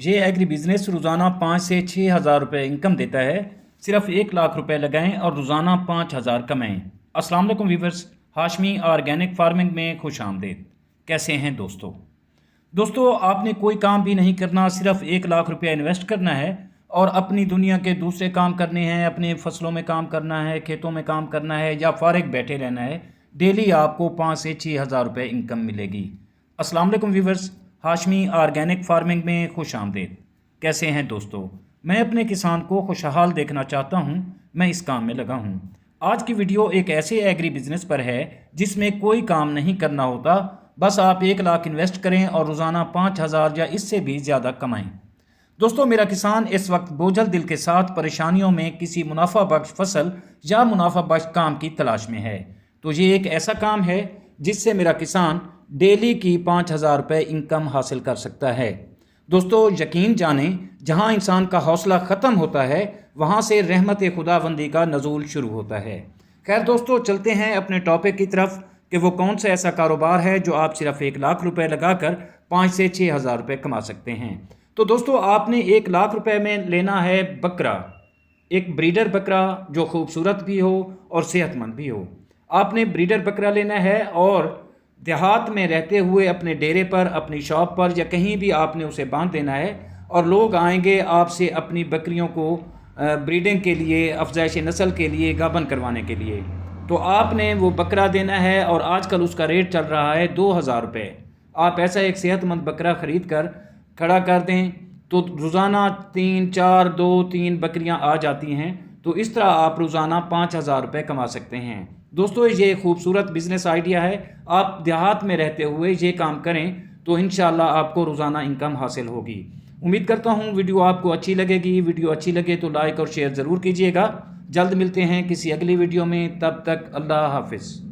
ये agri business रोज़ाना 5 से 6 हज़ार रुपये इनकम देता है। सिर्फ 1 लाख रुपए लगाएं और रोज़ाना 5 हज़ार कमाएं। अस्सलाम वालेकुम व्यूवर्स, हाशमी ऑर्गेनिक फार्मिंग में खुश आमदीद। कैसे हैं दोस्तों आपने कोई काम भी नहीं करना, सिर्फ 1 लाख रुपया इन्वेस्ट करना है और अपनी दुनिया के दूसरे काम करने हैं, अपने फसलों में काम करना है, खेतों में काम करना है या फारिग बैठे रहना है। डेली आपको 5 से 6 हज़ार रुपये इनकम मिलेगी। अस्सलाम वालेकुम व्यूवर्स, हाशमी ऑर्गेनिक फार्मिंग में खुश आमदीद। कैसे हैं दोस्तों, मैं अपने किसान को खुशहाल देखना चाहता हूं, मैं इस काम में लगा हूं। आज की वीडियो एक ऐसे एग्री बिजनेस पर है जिसमें कोई काम नहीं करना होता, बस आप 1 लाख इन्वेस्ट करें और रोज़ाना 5 हज़ार या इससे भी ज़्यादा कमाएं। दोस्तों, मेरा किसान इस वक्त बोझल दिल के साथ परेशानियों में किसी मुनाफा बख्श फसल या मुनाफा बख्श काम की तलाश में है। तो ये एक ऐसा काम है जिससे मेरा किसान डेली की 5 हज़ार रुपये इनकम हासिल कर सकता है। दोस्तों, यकीन जानें, जहां इंसान का हौसला ख़त्म होता है वहां से रहमत खुदाबंदी का नज़ूल शुरू होता है। खैर दोस्तों, चलते हैं अपने टॉपिक की तरफ कि वो कौन सा ऐसा कारोबार है जो आप सिर्फ 1 लाख रुपए लगाकर 5 से 6 हज़ार रुपये कमा सकते हैं। तो दोस्तों, आपने 1 लाख रुपए में लेना है बकरा, एक ब्रीडर बकरा जो खूबसूरत भी हो और सेहतमंद भी हो। आपने ब्रीडर बकरा लेना है और देहात में रहते हुए अपने डेरे पर, अपनी शॉप पर या कहीं भी आपने उसे बांध देना है और लोग आएंगे आपसे अपनी बकरियों को ब्रीडिंग के लिए, अफजाइश नस्ल के लिए, गाबन करवाने के लिए। तो आपने वो बकरा देना है और आजकल उसका रेट चल रहा है 2 हज़ार रुपये। आप ऐसा एक सेहतमंद बकरा ख़रीद कर खड़ा कर दें तो रोज़ाना 3 बकरियां आ जाती हैं। तो इस तरह आप रोज़ाना 5 हज़ार रुपये कमा सकते हैं। दोस्तों, ये खूबसूरत बिजनेस आइडिया है। आप देहात में रहते हुए ये काम करें तो इंशाल्लाह आपको रोज़ाना इनकम हासिल होगी। उम्मीद करता हूँ वीडियो आपको अच्छी लगेगी। वीडियो अच्छी लगे तो लाइक और शेयर ज़रूर कीजिएगा। जल्द मिलते हैं किसी अगली वीडियो में, तब तक अल्लाह हाफिज़।